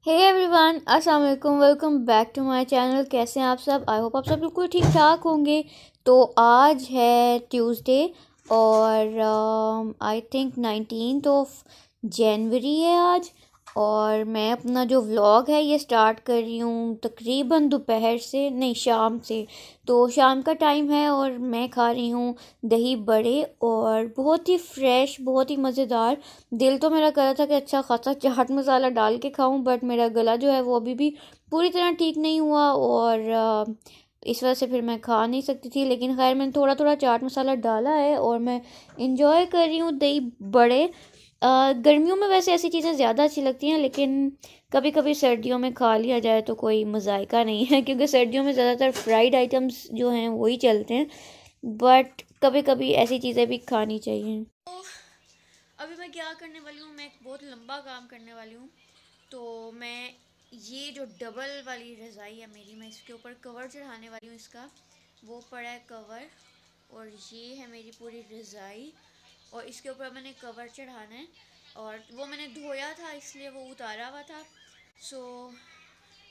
हे everyone, अस्सलाम वालेकुम। Welcome back to my channel. कैसे हैं आप सब? आई होप आप सब बिल्कुल ठीक ठाक होंगे। तो आज है ट्यूसडे और आई थिंक 19 जनवरी है आज। और मैं अपना जो व्लॉग है ये स्टार्ट कर रही हूँ तकरीबन दोपहर से, नहीं शाम से। तो शाम का टाइम है और मैं खा रही हूँ दही बड़े और बहुत ही फ्रेश, बहुत ही मज़ेदार। दिल तो मेरा कर रहा था कि अच्छा खासा चाट मसाला डाल के खाऊं, बट मेरा गला जो है वो अभी भी पूरी तरह ठीक नहीं हुआ और इस वजह से फिर मैं खा नहीं सकती थी। लेकिन खैर मैंने थोड़ा थोड़ा चाट मसाला डाला है और मैं इंजॉय कर रही हूँ दही बड़े। गर्मियों में वैसे ऐसी चीज़ें ज़्यादा अच्छी लगती हैं, लेकिन कभी कभी सर्दियों में खा लिया जाए तो कोई मज़ायका नहीं है, क्योंकि सर्दियों में ज़्यादातर फ्राइड आइटम्स जो हैं वही चलते हैं। बट कभी कभी ऐसी चीज़ें भी खानी चाहिए। अभी मैं क्या करने वाली हूँ, मैं एक बहुत लंबा काम करने वाली हूँ। तो मैं ये जो डबल वाली रज़ाई है मेरी, मैं इसके ऊपर कवर चढ़ाने वाली हूँ। इसका वो पड़ा है कवर और ये है मेरी पूरी रज़ाई और इसके ऊपर मैंने कवर चढ़ाना है। और वो मैंने धोया था इसलिए वो उतारा हुआ था। सो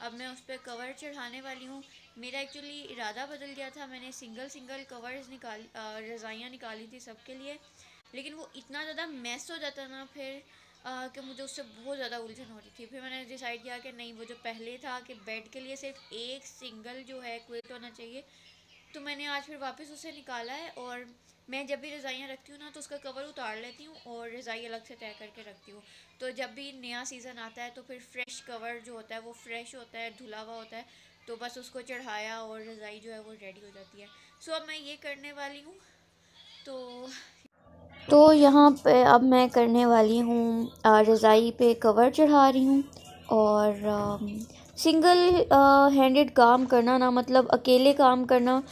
अब मैं उस पर कवर चढ़ाने वाली हूँ। मेरा एक्चुअली इरादा बदल गया था, मैंने सिंगल सिंगल कवर्स रज़ाइयाँ निकाली थी सबके लिए। लेकिन वो इतना ज़्यादा मैस हो जाता ना फिर कि मुझे उससे बहुत ज़्यादा उलझन हो रही थी। फिर मैंने डिसाइड किया कि नहीं, वो जो पहले था कि बेड के लिए सिर्फ एक सिंगल जो है क्विल्ट होना चाहिए, तो मैंने आज फिर वापस उसे निकाला है। और मैं जब भी रज़ाइयाँ रखती हूँ ना तो उसका कवर उतार लेती हूँ और रज़ाई अलग से तय करके रखती हूँ। तो जब भी नया सीज़न आता है तो फिर फ्रेश कवर जो होता है वो फ्रेश होता है, धुला हुआ होता है, तो बस उसको चढ़ाया और रज़ाई जो है वो रेडी हो जाती है। सो अब मैं ये करने वाली हूँ। तो यहाँ पे अब मैं करने वाली हूँ रज़ाई पे कवर चढ़ा रही हूँ। और सिंगल हैंडेड काम करना ना, मतलब अकेले काम करना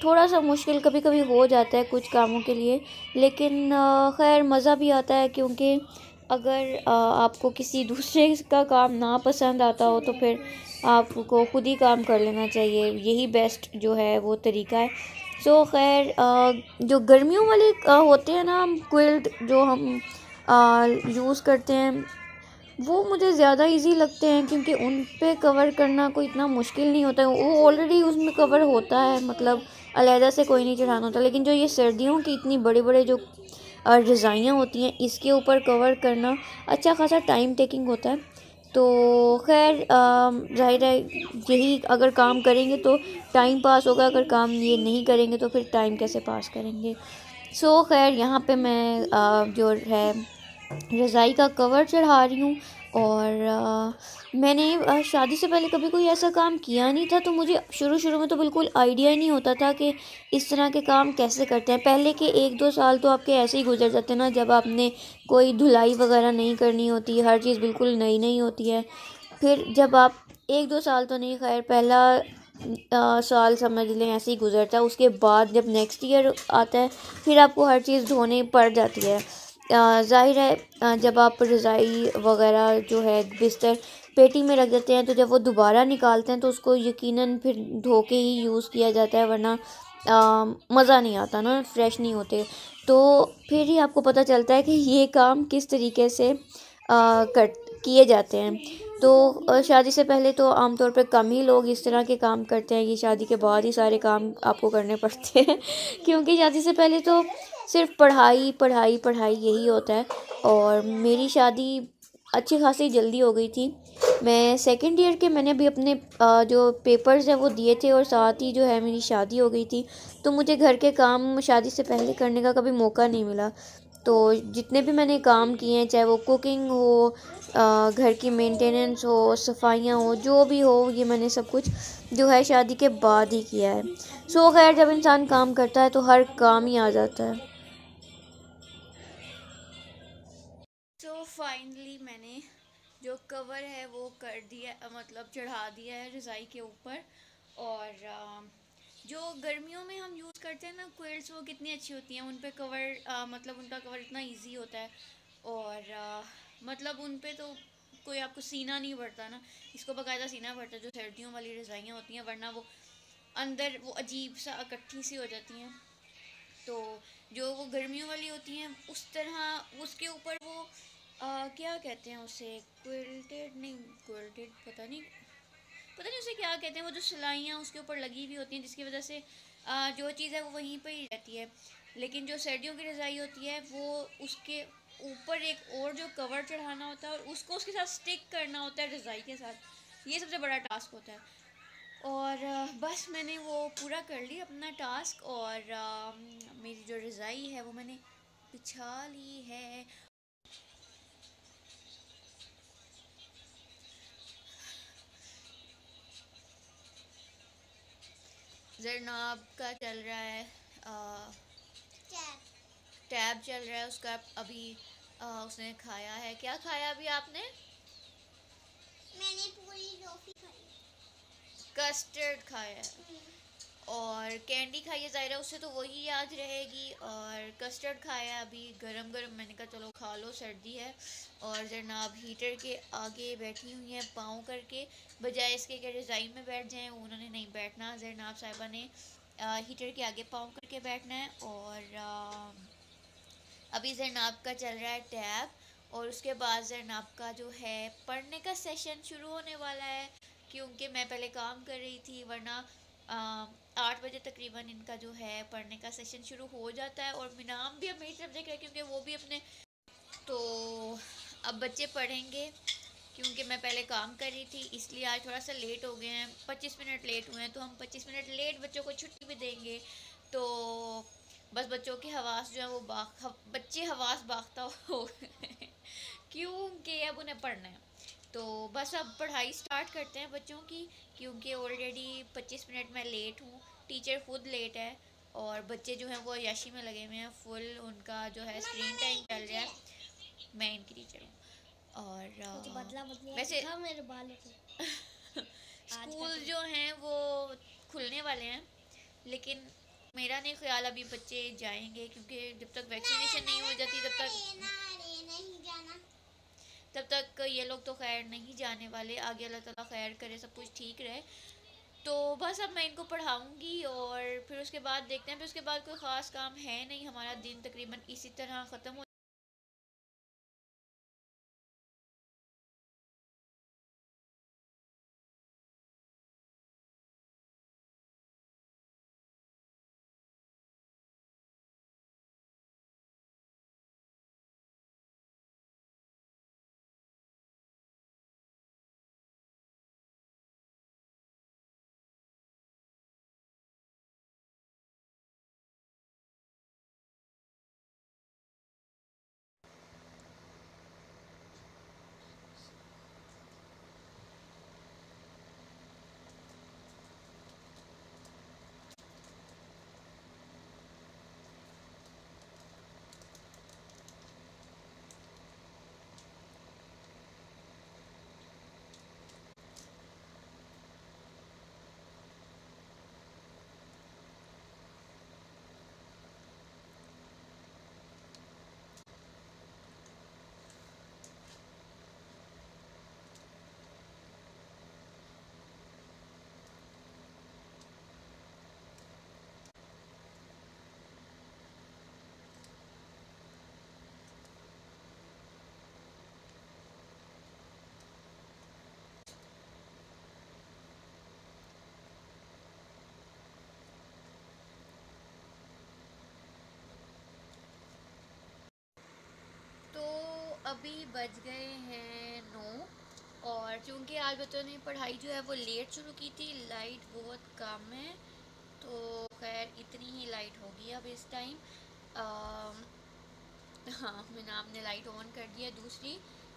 थोड़ा सा मुश्किल कभी कभी हो जाता है कुछ कामों के लिए। लेकिन खैर मज़ा भी आता है, क्योंकि अगर आपको किसी दूसरे का काम ना पसंद आता हो तो फिर आपको खुद ही काम कर लेना चाहिए। यही बेस्ट जो है वो तरीका है। सो खैर जो गर्मियों वाले होते हैं ना क्विल्ट, जो हम यूज़ करते हैं, वो मुझे ज़्यादा इजी लगते हैं, क्योंकि उन पे कवर करना कोई इतना मुश्किल नहीं होता है। वो ऑलरेडी उसमें कवर होता है, मतलब अलहदा से कोई नहीं चढ़ाना होता। लेकिन जो ये सर्दियों की इतनी बड़े बड़े जो रज़ाइयाँ होती हैं, इसके ऊपर कवर करना अच्छा खासा टाइम टेकिंग होता है। तो खैर ज़ाहिर है यही अगर काम करेंगे तो टाइम पास होगा, अगर काम ये नहीं करेंगे तो फिर टाइम कैसे पास करेंगे। सो खैर यहाँ पे मैं जो है रज़ाई का कवर चढ़ा रही हूँ। और मैंने शादी से पहले कभी कोई ऐसा काम किया नहीं था, तो मुझे शुरू शुरू में तो बिल्कुल आइडिया ही नहीं होता था कि इस तरह के काम कैसे करते हैं। पहले के 1-2 साल तो आपके ऐसे ही गुजर जाते हैं ना, जब आपने कोई धुलाई वगैरह नहीं करनी होती, हर चीज़ बिल्कुल नई नई होती है। फिर जब आप 1-2 साल तो नहीं, खैर पहला साल समझ लें ऐसे ही गुजरता है। उसके बाद जब नेक्स्ट ईयर आता है फिर आपको हर चीज़ धोने पड़ जाती है। ज़ाहिर है जब आप रज़ाई वगैरह जो है बिस्तर पेटी में रख देते हैं, तो जब वो दोबारा निकालते हैं तो उसको यकीनन फिर धो के ही यूज़ किया जाता है, वरना मज़ा नहीं आता ना, फ्रेश नहीं होते। तो फिर ही आपको पता चलता है कि ये काम किस तरीके से कर किए जाते हैं। तो शादी से पहले तो आमतौर पर कम ही लोग इस तरह के काम करते हैं, ये शादी के बाद ही सारे काम आपको करने पड़ते हैं क्योंकि शादी से पहले तो सिर्फ पढ़ाई पढ़ाई पढ़ाई यही होता है। और मेरी शादी अच्छी खासी जल्दी हो गई थी। मैं सेकंड ईयर के मैंने अभी अपने जो पेपर्स हैं वो दिए थे और साथ ही जो है मेरी शादी हो गई थी। तो मुझे घर के काम शादी से पहले करने का कभी मौका नहीं मिला। तो जितने भी मैंने काम किए हैं, चाहे वो कुकिंग हो, घर की मेंटेनेंस हो, सफाइयाँ हो, जो भी हो, ये मैंने सब कुछ जो है शादी के बाद ही किया है। सो खैर जब इंसान काम करता है तो हर काम ही आ जाता है। तो फाइनली मैंने जो कवर है वो कर दिया, मतलब चढ़ा दिया है रज़ाई के ऊपर। और जो गर्मियों में हम यूज़ करते हैं ना क्विल्ट्स, वो कितनी अच्छी होती हैं। उन पे कवर मतलब उनका कवर इतना इजी होता है। और मतलब उन पे तो कोई आपको सीना नहीं पड़ता ना, इसको बाकायदा सीना पड़ता है जो सर्दियों वाली रज़ाइयाँ होती हैं, वरना वो अंदर वो अजीब सा इकट्ठी सी हो जाती हैं। तो जो वो गर्मियों वाली होती हैं उस तरह उसके ऊपर वो क्या कहते हैं उसे, क्विल्टेड नहीं, पता नहीं उसे क्या कहते हैं, वो जो सिलाइयाँ उसके ऊपर लगी हुई होती हैं जिसकी वजह से जो चीज़ है वो वहीं पर ही रहती है। लेकिन जो सर्दियों की रज़ाई होती है वो उसके ऊपर एक और जो कवर चढ़ाना होता है और उसको उसके साथ स्टिक करना होता है रज़ाई के साथ, ये सबसे बड़ा टास्क होता है। और बस मैंने वो पूरा कर लिया अपना टास्क, और मेरी जो रज़ाई है वो मैंने बिछा ली है। जरनाब का चल रहा है टैब चल रहा है उसका अभी। उसने खाया है, क्या खाया अभी आपने? मैंने पूरी टॉफी खाई, कस्टर्ड खाया है और कैंडी खाई है, ज़ाहिर है उससे तो वही याद रहेगी। और कस्टर्ड खाया है अभी गरम गरम, मैंने कहा चलो खा लो, सर्दी है। और जनाब हीटर के आगे बैठी हुई हैं पाँव करके, बजाय इसके कि रज़ाई में बैठ जाएं, उन्होंने नहीं बैठना। जनाब साहिबा ने हीटर के आगे पाँव करके बैठना है। और अभी जरनाब का चल रहा है टैब, और उसके बाद जरनाब का जो है पढ़ने का सेशन शुरू होने वाला है। क्योंकि मैं पहले काम कर रही थी, वरना 8 बजे तकरीबन इनका जो है पढ़ने का सेशन शुरू हो जाता है। और मिनाम भी अब मेरी तरफ देख रहा है क्योंकि वो भी अपने, तो अब बच्चे पढ़ेंगे। क्योंकि मैं पहले काम कर रही थी इसलिए आज थोड़ा सा लेट हो गए हैं, 25 मिनट लेट हुए हैं, तो हम 25 मिनट लेट बच्चों को छुट्टी भी देंगे। तो बस बच्चों की हवास जो है वो बच्चे हवास बाख्ता हो गए क्योंकि अब उन्हें पढ़ना है। तो बस अब पढ़ाई स्टार्ट करते हैं बच्चों की, क्योंकि ऑलरेडी 25 मिनट में लेट हूँ, टीचर खुद लेट है, और बच्चे जो हैं वो अय्याशी में लगे हुए हैं फुल, उनका जो है स्क्रीन टाइम चल रहा है। मैं इनकी टीचर हूँ। और वैसे मेरे बालों को स्कूल जो हैं वो खुलने वाले हैं, लेकिन मेरा नहीं ख्याल अभी बच्चे जाएंगे, क्योंकि जब तक वैक्सीनेशन नहीं हो जाती तब तक ये लोग तो खैर नहीं जाने वाले। आगे अल्लाह ताला खैर करे, सब कुछ ठीक रहे। तो बस अब मैं इनको पढ़ाऊँगी और फिर उसके बाद देखते हैं। फिर उसके बाद कोई ख़ास काम है नहीं, हमारा दिन तकरीबन इसी तरह ख़त्म हो। तो अभी बज गए हैं 9, और चूँकि आज बच्चों ने पढ़ाई जो है वो लेट शुरू की थी, लाइट बहुत कम है, तो खैर इतनी ही लाइट होगी अब इस टाइम। हाँ, मैंने आपने लाइट ऑन कर दी है दूसरी,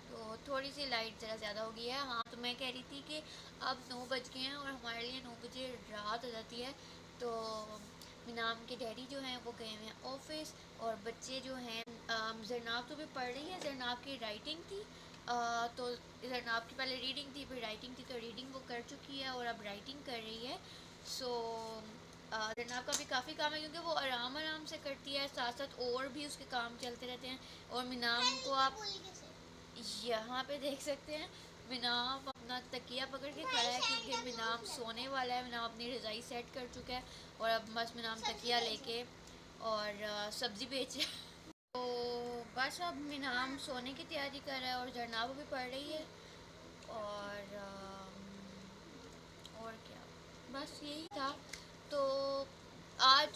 तो थोड़ी सी लाइट ज़रा ज़्यादा हो गई है। हाँ, तो मैं कह रही थी कि अब 9 बज गए हैं और हमारे लिए 9 बजे रात हो जाती है। तो मिनाम के डैडी जो हैं वो गए हुए हैं ऑफिस, और बच्चे जो हैं जरनाब तो भी पढ़ रही है, जरनाब की राइटिंग थी। तो जरनाब की पहले रीडिंग थी, फिर राइटिंग थी, तो रीडिंग वो कर चुकी है और अब राइटिंग कर रही है। सो जरनाब का भी काफ़ी काम है, क्योंकि वो आराम आराम से करती है, साथ साथ और भी उसके काम चलते रहते हैं। और मिनाम को आप यहाँ पे देख सकते हैं, मिनाम अपना तकिया पकड़ के खड़ा है, क्योंकि मिनाम सोने वाला है। मिनाम अपनी रज़ाई सेट कर चुका है, और अब बस मिनाम तकिया लेके और सब्ज़ी बेच रहा है। तो बस अब मिनाम सोने की तैयारी कर रहा है और जरनाब भी पढ़ रही है। और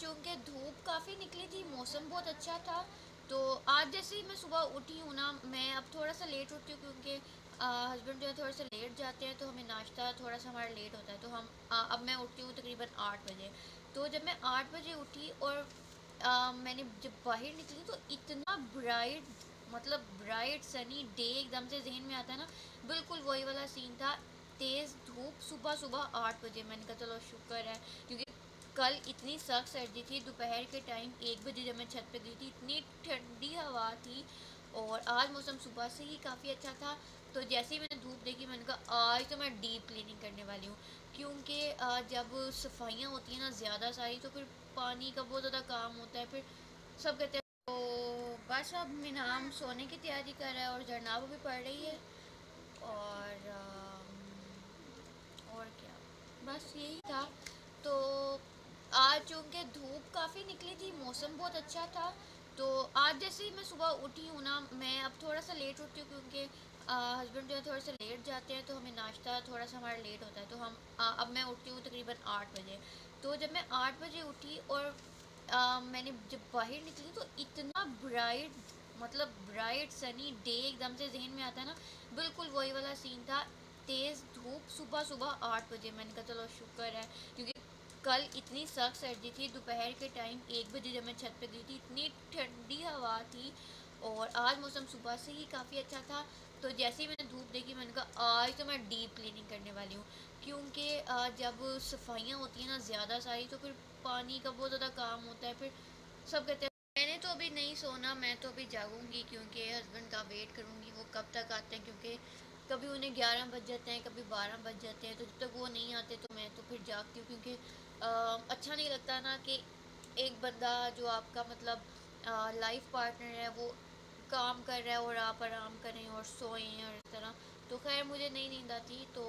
चूँकि धूप काफ़ी निकली थी, मौसम बहुत अच्छा था, तो आज जैसे ही मैं सुबह उठी हूँ ना, मैं अब थोड़ा सा लेट उठती हूँ क्योंकि हस्बैंड जो है थोड़ा सा लेट जाते हैं, तो हमें नाश्ता थोड़ा सा हमारा लेट होता है। तो अब मैं उठती हूँ तकरीबन 8 बजे। तो जब मैं 8 बजे उठी और मैंने जब बाहर निकली तो इतना ब्राइट, मतलब ब्राइट सनी डे एकदम से जहन में आता है ना, बिल्कुल वही वाला सीन था। तेज़ धूप सुबह सुबह 8 बजे। मैंने कहा चलो शुक्र है, क्योंकि कल इतनी सख्त सर्दी थी। दोपहर के टाइम 1 बजे जब मैं छत पे गई थी, इतनी ठंडी हवा थी। और आज मौसम सुबह से ही काफ़ी अच्छा था। तो जैसे ही मैंने धूप देखी, मैंने कहा आज तो मैं डीप क्लीनिंग करने वाली हूँ, क्योंकि जब सफाइयाँ होती हैं ना ज़्यादा सारी, तो फिर पानी का बहुत ज़्यादा काम होता है। फिर सब कहते हैं। तो बस अब मिनाम सोने की तैयारी कर रहा है और जरनाब भी पढ़ रही है। और क्या, बस यही था। तो आज चूँकि धूप काफ़ी निकली थी, मौसम बहुत अच्छा था, तो आज जैसे ही मैं सुबह उठी हूँ ना, मैं अब थोड़ा सा लेट उठती हूँ क्योंकि हस्बैंड जो है थोड़ा सा लेट जाते हैं, तो हमें नाश्ता थोड़ा सा हमारा लेट होता है। तो अब मैं उठती हूँ तकरीबन 8 बजे। तो जब मैं 8 बजे उठी और मैंने जब बाहर निकली तो इतना ब्राइट, मतलब ब्राइट सनी डे एकदम से जहन में आता है ना, बिल्कुल वही वाला सीन था। तेज़ धूप सुबह सुबह 8 बजे। मैंने कहा चलो शुक्र है, क्योंकि कल इतनी सख्त सर्दी थी। दोपहर के टाइम 1 बजे जब मैं छत पे गई थी, इतनी ठंडी हवा थी। और आज मौसम सुबह से ही काफ़ी अच्छा था। तो जैसे ही मैंने धूप देखी, मैंने कहा आज तो मैं डीप क्लीनिंग करने वाली हूँ, क्योंकि जब सफाइयाँ होती हैं ना ज़्यादा सारी, तो फिर पानी का बहुत ज़्यादा काम होता है। फिर सब कहते हैं। मैंने तो अभी नहीं सोना, मैं तो अभी जागूंगी, क्योंकि हस्बैंड का वेट करूंगी वो कब तक आते हैं, क्योंकि कभी उन्हें 11 बज जाते हैं, कभी 12 बज जाते हैं। तो जब तक वो नहीं आते तो मैं तो फिर जागती हूँ, क्योंकि अच्छा नहीं लगता ना कि एक बंदा जो आपका मतलब लाइफ पार्टनर है, वो काम कर रहा है और आप आराम करें और सोएं और इस तरह। तो खैर मुझे नहीं नींद आती, तो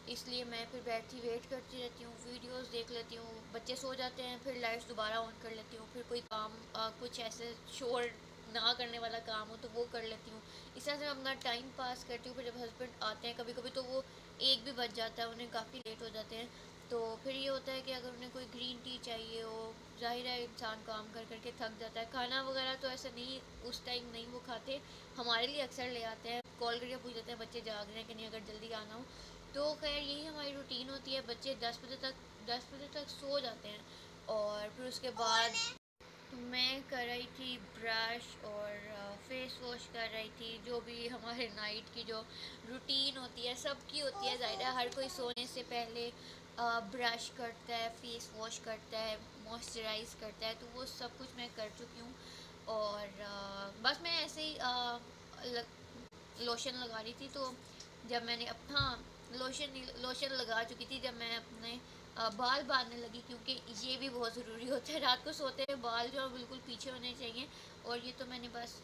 इसलिए मैं फिर बैठी वेट करती रहती हूँ, वीडियोस देख लेती हूँ। बच्चे सो जाते हैं, फिर लाइट्स दोबारा ऑन कर लेती हूँ। फिर कोई काम कुछ ऐसे शोर ना करने वाला काम हो तो वो कर लेती हूँ। इस तरह से मैं अपना टाइम पास करती हूँ। फिर जब हस्बैंड आते हैं कभी कभी, तो वो 1 भी बज जाता है, उन्हें काफ़ी लेट हो जाते हैं। तो फिर ये होता है कि अगर उन्हें कोई ग्रीन टी चाहिए हो, ज़ाहिर है इंसान काम कर करके थक जाता है। खाना वगैरह तो ऐसा नहीं, उस टाइम नहीं वो खाते, हमारे लिए अक्सर ले आते हैं। कॉल करके पूछ लेते हैं बच्चे जाग रहे हैं कि नहीं, अगर जल्दी आना हो। तो खैर यही हमारी रूटीन होती है। बच्चे 10 बजे तक सो जाते हैं। और फिर उसके बाद मैं कर रही थी ब्रश और फेस वॉश कर रही थी। जो भी हमारे नाइट की जो रूटीन होती है, सबकी होती है, ज़ाहिर है हर कोई सोने से पहले ब्रश करता है, फेस वॉश करता है, मॉइस्चराइज करता है। तो वो सब कुछ मैं कर चुकी हूँ। और बस मैं ऐसे ही लोशन लगा रही थी। तो जब मैंने हाँ, लोशन लगा चुकी थी जब मैं अपने बाल बांधने लगी, क्योंकि ये भी बहुत ज़रूरी होता है। रात को सोते हुए बाल जो है बिल्कुल पीछे होने चाहिए। और ये तो मैंने बस,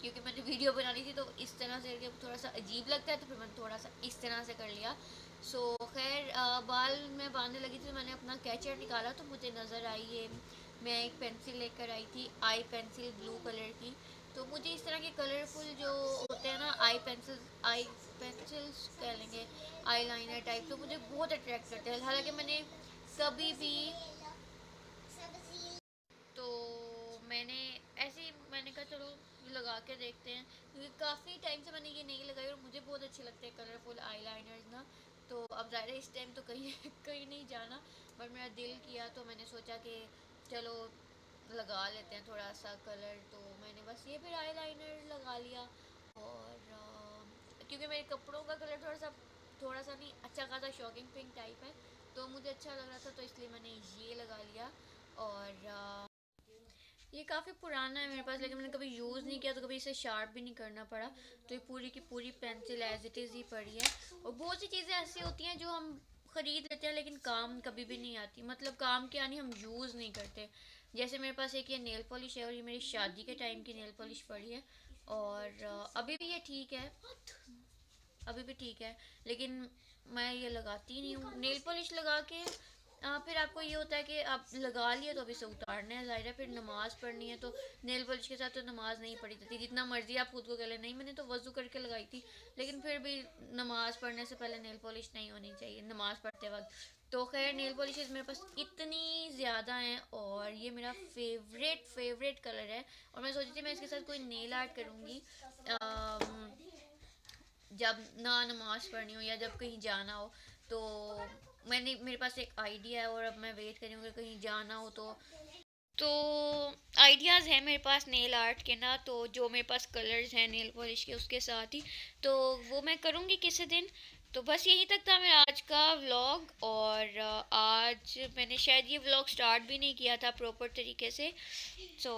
क्योंकि मैंने वीडियो बनानी थी तो इस तरह से करके थोड़ा सा अजीब लगता है, तो फिर मैंने थोड़ा सा इस तरह से कर लिया। सो खैर बाल मैं बांधने लगी थी, तो मैंने अपना कैचर निकाला तो मुझे नज़र आई ये, मैं एक पेंसिल लेकर आई थी, आई पेंसिल ब्लू कलर की। तो मुझे इस तरह के कलरफुल जो होते हैं ना, आई पेंसिल्स कह लेंगे, आई लाइनर टाइप, तो मुझे बहुत अट्रैक्ट करते हैं। हालांकि मैंने कभी भी, तो मैंने ऐसे ही मैंने कहा चलो लगा के देखते हैं, क्योंकि काफ़ी टाइम से मैंने ये नहीं लगाई और मुझे बहुत अच्छे लगते हैं कलरफुल आई लाइनर्स ना। तो अब ज़्यादा इस टाइम तो कहीं कहीं नहीं जाना, बट मेरा दिल किया तो मैंने सोचा कि चलो लगा लेते हैं थोड़ा सा कलर। तो मैंने बस ये फिर आई लाइनर लगा लिया। और क्योंकि मेरे कपड़ों का कलर थोड़ा सा नहीं, अच्छा खासा शॉकिंग पिंक टाइप है, तो मुझे अच्छा लग रहा था, तो इसलिए मैंने ये लगा लिया। और ये काफ़ी पुराना है मेरे पास, लेकिन मैंने कभी यूज़ नहीं किया, तो कभी इसे शार्प भी नहीं करना पड़ा। तो ये पूरी की पूरी पेंसिल एज इट इज़ ही पड़ी है। और बहुत सी चीज़ें ऐसी होती हैं जो हम ख़रीद लेते हैं लेकिन काम कभी भी नहीं आती, मतलब काम के आनी, हम यूज़ नहीं करते। जैसे मेरे पास एक ये नेल पॉलिश है, और ये मेरी शादी के टाइम की नेल पॉलिश पड़ी है। और अभी भी ये ठीक है, अभी भी ठीक है, लेकिन मैं ये लगाती नहीं हूँ। नेल पॉलिश लगा के फिर आपको ये होता है कि आप लगा लिए तो अब इसे उतारना है, ज़ाहिर है फिर नमाज़ पढ़नी है, तो नेल पॉलिश के साथ तो नमाज़ नहीं पढ़ी जाती, जितना मर्जी आप खुद को कह लें। नहीं, मैंने तो वज़ू करके लगाई थी, लेकिन फिर भी नमाज़ पढ़ने से पहले नेल पॉलिश नहीं होनी चाहिए नमाज़ पढ़ते वक्त। तो खैर नेल पॉलिशेस मेरे पास इतनी ज़्यादा हैं और ये मेरा फेवरेट कलर है। और मैं सोची थी मैं इसके साथ कोई नेल आर्ट करूँगी जब ना नमाज पढ़नी हो या जब कहीं जाना हो। तो मेरे पास एक आइडिया है और अब मैं वेट करी हूँ कि कहीं जाना हो तो आइडियाज़ हैं मेरे पास नेल आर्ट के ना। तो जो मेरे पास कलर्स हैं नेल पॉलिश के उसके साथ ही तो वो मैं करूँगी किसी दिन। तो बस यहीं तक था मेरा आज का व्लॉग। और आज मैंने शायद ये व्लॉग स्टार्ट भी नहीं किया था प्रॉपर तरीके से। सो